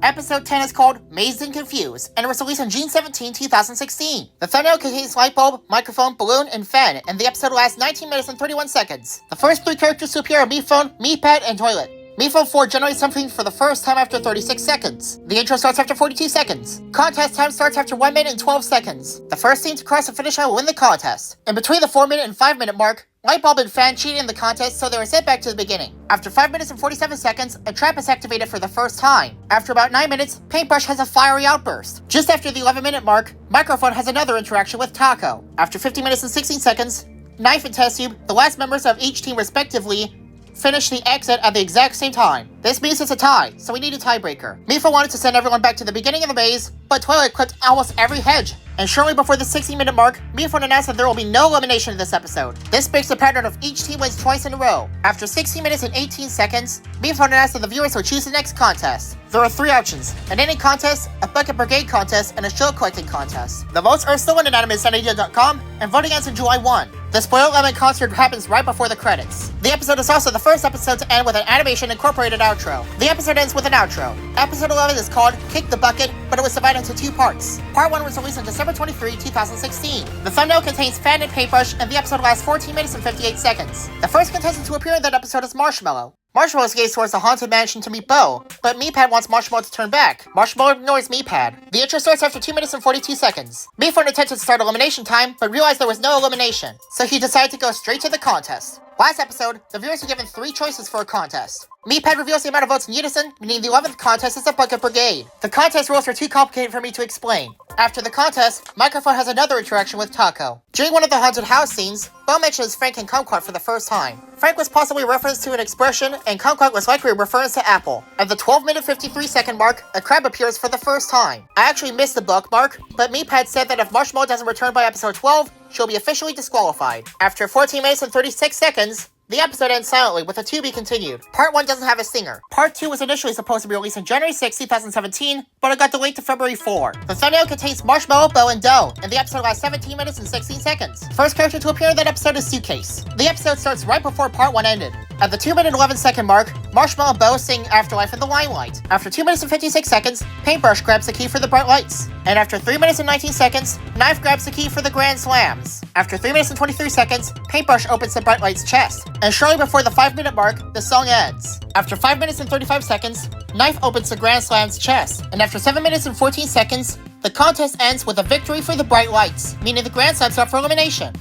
Episode 10 is called Mazed and Confused, and it was released on June 17, 2016. The thumbnail contains light bulb, microphone, balloon, and fan, and the episode lasts 19 minutes and 31 seconds. The first three characters to appear are Me Phone, Me Pad, and Toilet. Me Phone 4 generates something for the first time after 36 seconds. The intro starts after 42 seconds. Contest time starts after 1 minute and 12 seconds. The first team to cross the finish line will win the contest. In between the 4 minute and 5 minute mark, Light Bulb and Fan cheated in the contest, so they were sent back to the beginning. After 5 minutes and 47 seconds, a trap is activated for the first time. After about 9 minutes, Paintbrush has a fiery outburst. Just after the 11 minute mark, Microphone has another interaction with Taco. After 50 minutes and 16 seconds, Knife and Test Tube, the last members of each team respectively, finish the exit at the exact same time. This means it's a tie, so we need a tiebreaker. Mifa wanted to send everyone back to the beginning of the maze, but Toilet clipped almost every hedge. And shortly before the 60-minute mark, Mifa announced that there will be no elimination in this episode. This breaks the pattern of each team wins twice in a row. After 16 minutes and 18 seconds, Mifa announced that the viewers will choose the next contest. There are 3 options: an ending contest, a bucket brigade contest, and a show collecting contest. The votes are still in animatedstudio.com, and voting ends on July 1. The spoiler element concert happens right before the credits. The episode is also the first episode to end with an animation incorporated outro. The episode ends with an outro. Episode 11 is called Kick the Bucket, but it was divided into 2 parts. Part 1 was released on December 23, 2016. The thumbnail contains Fan and Paintbrush, and the episode lasts 14 minutes and 58 seconds. The first contestant to appear in that episode is Marshmallow. Marshmallow escapes towards the haunted mansion to meet Bo, but Meepad wants Marshmallow to turn back. Marshmallow ignores Meepad. The intro starts after 2 minutes and 42 seconds. Meephone attempted to start elimination time, but realized there was no elimination, so he decided to go straight to the contest. Last episode, the viewers were given 3 choices for a contest. Meepad reveals the amount of votes in unison, meaning the 11th contest is the Bucket Brigade. The contest rules are too complicated for me to explain. After the contest, Microphone has another interaction with Taco. During one of the haunted house scenes, Bo mentions Frank and Kumquat for the first time. Frank was possibly a reference to an expression, and Kumquat was likely a reference to Apple. At the 12-minute 53-second mark, a crab appears for the first time. I actually missed the bookmark, but Meepad said that if Marshmallow doesn't return by episode 12, she'll be officially disqualified. After 14 minutes and 36 seconds, the episode ends silently with a to be continued. Part 1 doesn't have a stinger. Part 2 was initially supposed to be released on January 6, 2017, but it got delayed to February 4. The thumbnail contains Marshmallow, Bo, and Doe, and the episode lasts 17 minutes and 16 seconds. First character to appear in that episode is Suitcase. The episode starts right before Part 1 ended. At the 2 minute 11 second mark, Marshmallow and Bo sing Afterlife in the Limelight. After 2 minutes and 56 seconds, Paintbrush grabs the key for the bright lights. And after 3 minutes and 19 seconds, Knife grabs the key for the Grand Slams. After 3 minutes and 23 seconds, Paintbrush opens the bright light's chest. And shortly before the 5 minute mark, the song ends. After 5 minutes and 35 seconds, Knife opens the Grand Slam's chest. And after 7 minutes and 14 seconds, the contest ends with a victory for the bright lights, meaning the Grand Slams are up for elimination.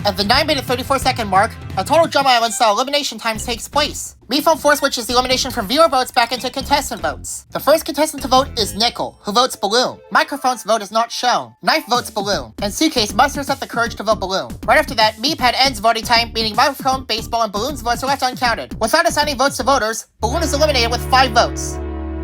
At the 9 minute 34 second mark, a total Drum Island style elimination time takes place. Meephone 4 switches the elimination from viewer votes back into contestant votes. The first contestant to vote is Nickel, who votes Balloon. Microphone's vote is not shown. Knife votes Balloon, and Suitcase musters up the courage to vote Balloon. Right after that, Meepad ends voting time, meaning Microphone, Baseball, and Balloon's votes are left uncounted. Without assigning votes to voters, Balloon is eliminated with 5 votes.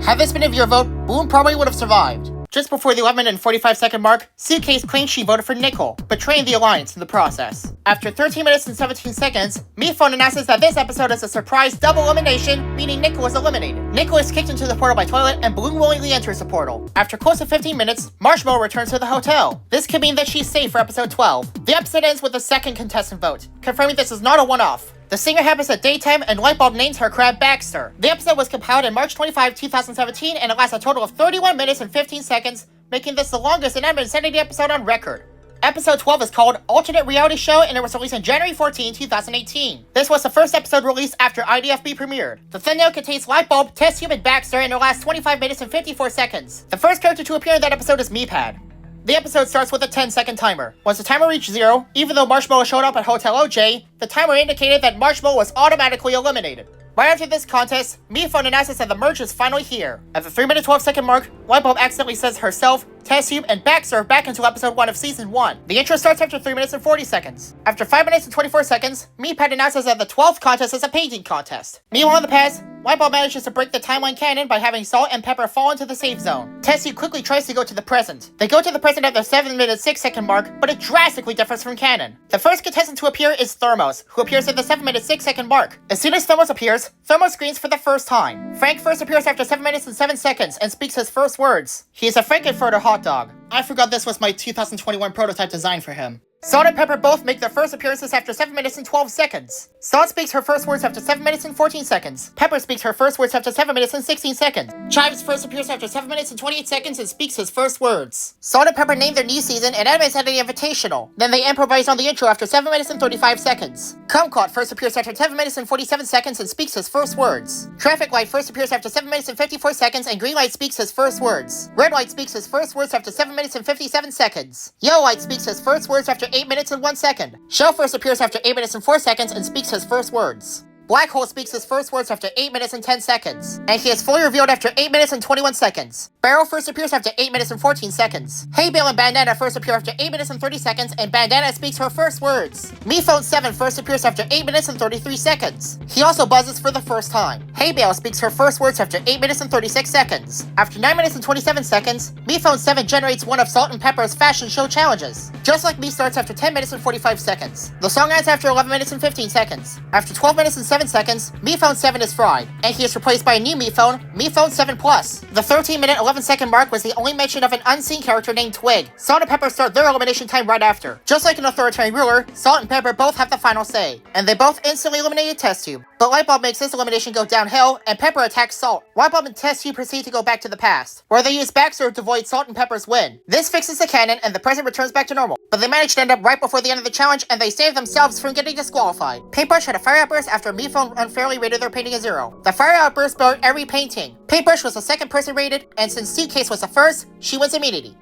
Had this been a viewer vote, Balloon probably would have survived. Just before the 11 and 45 second mark, Suitcase claims she voted for Nickel, betraying the alliance in the process. After 13 minutes and 17 seconds, Meephone announces that this episode is a surprise double elimination, meaning Nickel is eliminated. Nickel is kicked into the portal by Toilet, and Balloon willingly enters the portal. After close to 15 minutes, Marshmallow returns to the hotel. This could mean that she's safe for episode 12. The episode ends with the second contestant vote, confirming this is not a one-off. The singer happens at daytime, and Lightbulb names her crab Baxter. The episode was compiled on March 25, 2017, and it lasts a total of 31 minutes and 15 seconds, making this the longest Inanimate Insanity episode on record. Episode 12 is called Alternate Reality Show, and it was released on January 14, 2018. This was the first episode released after IDFB premiered. The thumbnail contains Lightbulb, Test Tube, and Baxter, and it lasts 25 minutes and 54 seconds. The first character to appear in that episode is Meepad. The episode starts with a 10-second timer. Once the timer reached 0, even though Marshmallow showed up at Hotel OJ, the timer indicated that Marshmallow was automatically eliminated. Right after this contest, Meephone announces that the merge is finally here. At the 3 minute 12 second mark, Lightbulb accidentally says herself, Test Tube, and Baxter back into episode 1 of season 1. The intro starts after 3 minutes and 40 seconds. After 5 minutes and 24 seconds, Meepad announces that the 12th contest is a painting contest. Meanwhile in the past, Lightbulb manages to break the timeline canon by having Salt and Pepper fall into the safe zone. Test Tube quickly tries to go to the present. They go to the present at the 7 minute 6 second mark, but it drastically differs from canon. The first contestant to appear is Thermos, who appears at the 7 minute 6 second mark. As soon as Thermos appears, Thermos screams for the first time. Frank first appears after 7 minutes and 7 seconds and speaks his first words. He is a Frankenfurter hot dog. I forgot this was my 2021 prototype design for him. Salt and Pepper both make their first appearances after 7 minutes and 12 seconds. Salt speaks her first words after 7 minutes and 14 seconds. Pepper speaks her first words after 7 minutes and 16 seconds. Chives first appears after 7 minutes and 28 seconds and speaks his first words. Salt and Pepper name their new season an Anime Sanity Invitational. Then they improvise on the intro after 7 minutes and 35 seconds. Kumquat first appears after 7 minutes and 47 seconds and speaks his first words. Traffic Light first appears after 7 minutes and 54 seconds and Green Light speaks his first words. Red Light speaks his first words after 7 minutes and 57 seconds. Yellow Light speaks his first words after 8 minutes and 1 second. Shell first appears after 8 minutes and 4 seconds and speaks his first words. Black Hole speaks his first words after 8 minutes and 10 seconds, and he is fully revealed after 8 minutes and 21 seconds. Barrel first appears after 8 minutes and 14 seconds. Hay Bale and Bandana first appear after 8 minutes and 30 seconds, and Bandana speaks her first words. MePhone 7 first appears after 8 minutes and 33 seconds. He also buzzes for the first time. Hay Bale speaks her first words after 8 minutes and 36 seconds. After 9 minutes and 27 seconds, MePhone 7 generates one of Salt and Pepper's fashion show challenges. Just Like Me starts after 10 minutes and 45 seconds. The song ends after 11 minutes and 15 seconds. After 12 minutes and 7 seconds, MePhone 7 is fried, and he is replaced by a new MePhone 7 Plus. The 13-minute 11-second mark was the only mention of an unseen character named Twig. Salt and Pepper start their elimination time right after. Just like an authoritarian ruler, Salt and Pepper both have the final say, and they both instantly eliminated Test Tube. But Lightbulb makes this elimination go downhill, and Pepper attacks Salt. Lightbulb and Test Tube proceed to go back to the past, where they use Backserve to avoid Salt and Pepper's win. This fixes the canon, and the present returns back to normal. But they manage to end up right before the end of the challenge, and they save themselves from getting disqualified. Paintbrush had a fire outburst after MePhone unfairly rated their painting a 0. The fire outburst burned every painting. Paintbrush was the second person rated, and since Suitcase was the first, she wins immunity.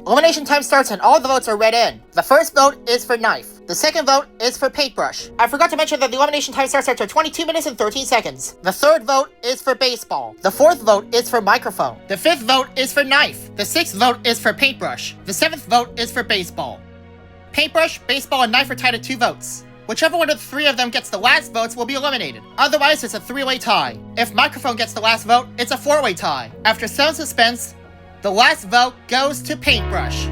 Elimination time starts and all the votes are read in. The first vote is for Knife. The second vote is for Paintbrush. I forgot to mention that the elimination time starts after 22 minutes and 13 seconds. The third vote is for Baseball. The fourth vote is for Microphone. The fifth vote is for Knife. The sixth vote is for Paintbrush. The seventh vote is for Baseball. Paintbrush, Baseball, and Knife are tied at 2 votes. Whichever one of the 3 of them gets the last votes will be eliminated. Otherwise, it's a 3-way tie. If Microphone gets the last vote, it's a 4-way tie. After some suspense, the last vote goes to Paintbrush.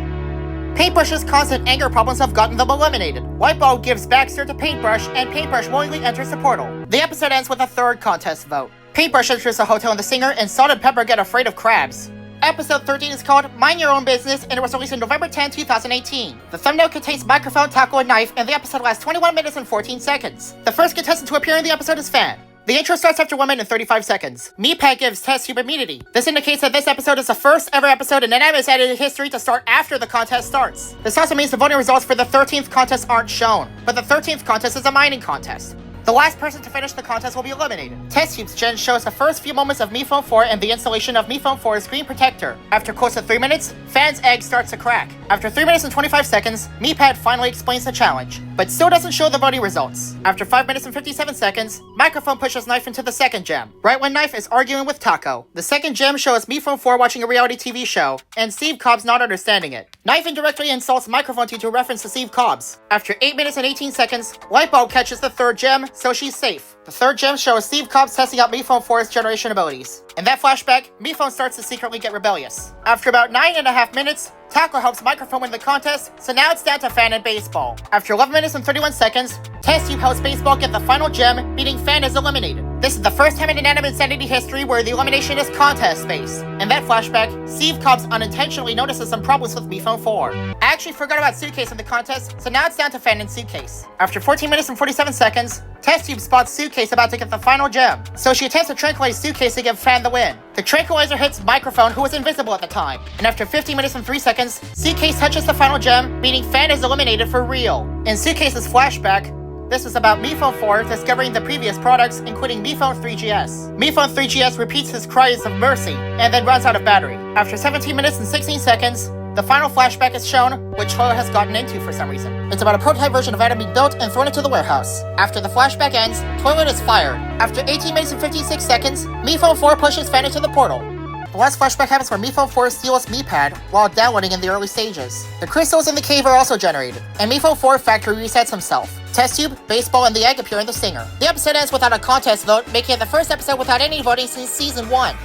Paintbrush's constant anger problems have gotten them eliminated. Lightbulb gives Backserve to Paintbrush, and Paintbrush willingly enters the portal. The episode ends with a third contest vote. Paintbrush enters the hotel and the singer, and Salt and Pepper get afraid of crabs. Episode 13 is called Mind Your Own Business, and it was released on November 10, 2018. The thumbnail contains Microphone, Taco, and Knife, and the episode lasts 21 minutes and 14 seconds. The first contestant to appear in the episode is Fan. The intro starts after 1 minute and 35 seconds. Meatpad gives Test Tube immunity. This indicates that this episode is the first ever episode in Anime Sanity history to start after the contest starts. This also means the voting results for the 13th contest aren't shown, but the 13th contest is a mining contest. The last person to finish the contest will be eliminated. Test Tube's gen shows the first few moments of MePhone 4 and the installation of MePhone 4's screen protector. After close to 3 minutes, Fan's egg starts to crack. After 3 minutes and 25 seconds, Meatpad finally explains the challenge, but still doesn't show the voting results. After 5 minutes and 57 seconds, Microphone pushes Knife into the second gem, right when Knife is arguing with Taco. The second gem shows MePhone 4 watching a reality TV show, and Steve Cobbs not understanding it. Knife indirectly insults Microphone 2 to reference to Steve Cobbs. After 8 minutes and 18 seconds, Lightbulb catches the third gem, so she's safe. The third gem shows Steve Cobbs testing out MePhone 4's generation abilities. In that flashback, MePhone starts to secretly get rebellious. After about 9.5 minutes, Taco helps Microphone win the contest, so now it's down to Fan and Baseball. After 11 minutes and 31 seconds, Test Tube helps Baseball get the final gem, meaning Fan is eliminated. This is the first time in Anime Sanity history where the elimination is contest-based. In that flashback, Steve Cobbs unintentionally notices some problems with MePhone 4. I actually forgot about Suitcase in the contest, so now it's down to Fan and Suitcase. After 14 minutes and 47 seconds, Test Tube spots Suitcase about to get the final gem, so she attempts to tranquilize Suitcase to give Fan the win. The tranquilizer hits Microphone, who was invisible at the time, and after 15 minutes and 3 seconds, Suitcase touches the final gem, meaning Fan is eliminated for real. In Suitcase's flashback, this is about MePhone 4 discovering the previous products, including MePhone 3GS. MePhone 3GS repeats his cries of mercy, and then runs out of battery. After 17 minutes and 16 seconds, the final flashback is shown, which Toilet has gotten into for some reason. It's about a prototype version of Adam being built and thrown into the warehouse. After the flashback ends, Toilet is fired. After 18 minutes and 56 seconds, MePhone 4 pushes Fan into the portal. The last flashback happens where MePhone 4 steals Meatpad while downloading in the early stages. The crystals in the cave are also generated, and MePhone 4 factory resets himself. Test Tube, Baseball, and the Egg appear in the stinger. The episode ends without a contest vote, making it the first episode without any voting since Season 1.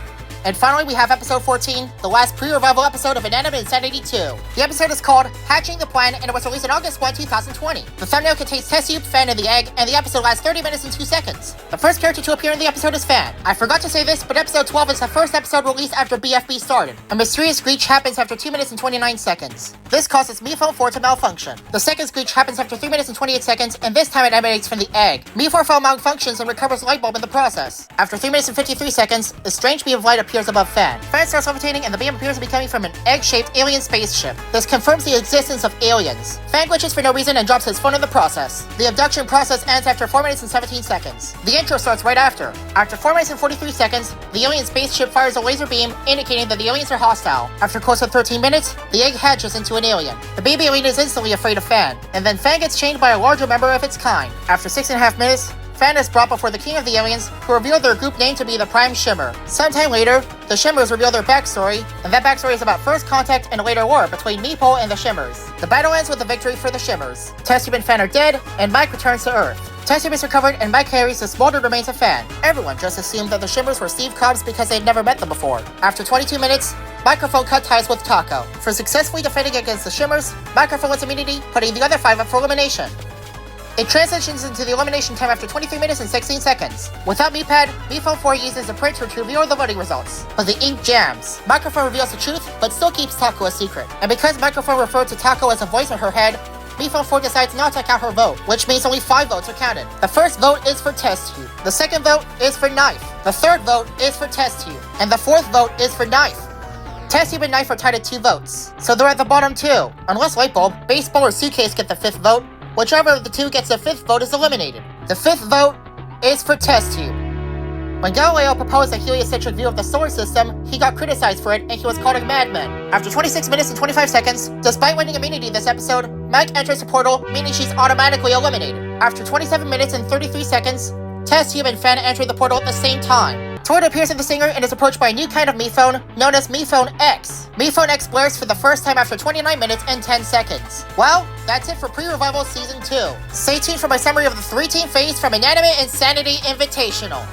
And finally, we have episode 14, the last pre-revival episode of Inanimate Insanity 2. The episode is called Hatching the Plan, and it was released on August 1, 2020. The thumbnail contains Test Tube, Fan, and the egg, and the episode lasts 30 minutes and 2 seconds. The first character to appear in the episode is Fan. I forgot to say this, but episode 12 is the first episode released after BFB started. A mysterious screech happens after 2 minutes and 29 seconds. This causes Mi Phone 4 to malfunction. The second screech happens after 3 minutes and 28 seconds, and this time it emanates from the egg. Mi 4 phone malfunctions and recovers light bulb in the process. After 3 minutes and 53 seconds, a strange beam of light appears above Fan. Fan starts levitating, and the beam appears to be coming from an egg-shaped alien spaceship. This confirms the existence of aliens. Fan glitches for no reason and drops his phone in the process. The abduction process ends after 4 minutes and 17 seconds. The intro starts right after. After 4 minutes and 43 seconds, the alien spaceship fires a laser beam, indicating that the aliens are hostile. After close to 13 minutes, the egg hatches into an alien. The baby alien is instantly afraid of Fan, and then Fan gets chained by a larger member of its kind. After 6.5 minutes, Fan is brought before the king of the aliens, who revealed their group name to be the Prime Shimmer. Sometime later, the Shimmers reveal their backstory, and that backstory is about first contact and a later war between Meeple and the Shimmers. The battle ends with a victory for the Shimmers. Test Tube and Fan are dead, and Mike returns to Earth. Test Tube is recovered, and Mike carries the smoldered remains of Fan. Everyone just assumed that the Shimmers were Steve Cobbs because they'd never met them before. After 22 minutes, Microphone cut ties with Taco. For successfully defending against the Shimmers, Microphone wins immunity, putting the other 5 up for elimination. It transitions into the elimination time after 23 minutes and 16 seconds. Without MiPad, Mi Phone 4 uses the printer to reveal the voting results, but the ink jams. Microphone reveals the truth, but still keeps Taco a secret. And because Microphone referred to Taco as a voice in her head, Mi Phone 4 decides not to count her vote, which means only 5 votes are counted. The first vote is for Test Tube. The second vote is for Knife. The third vote is for Test Tube. And the fourth vote is for Knife. Test Tube and Knife are tied at 2 votes, so they're at the bottom too. Unless Lightbulb, Baseball, or Suitcase get the 5th vote, whichever of the 2 gets the 5th vote is eliminated. The 5th vote is for Test Tube. When Galileo proposed a heliocentric view of the solar system, he got criticized for it and he was called a madman. After 26 minutes and 25 seconds, despite winning immunity this episode, Mike enters the portal, meaning she's automatically eliminated. After 27 minutes and 33 seconds, Test Tube and Fan enter the portal at the same time. Tord appears in the singer and is approached by a new kind of Mi Phone, known as Mi Phone X. Mi Phone X blares for the first time after 29 minutes and 10 seconds. Well, that's it for Pre-Revival Season 2. Stay tuned for my summary of the 3-team phase from Inanimate Insanity Invitational.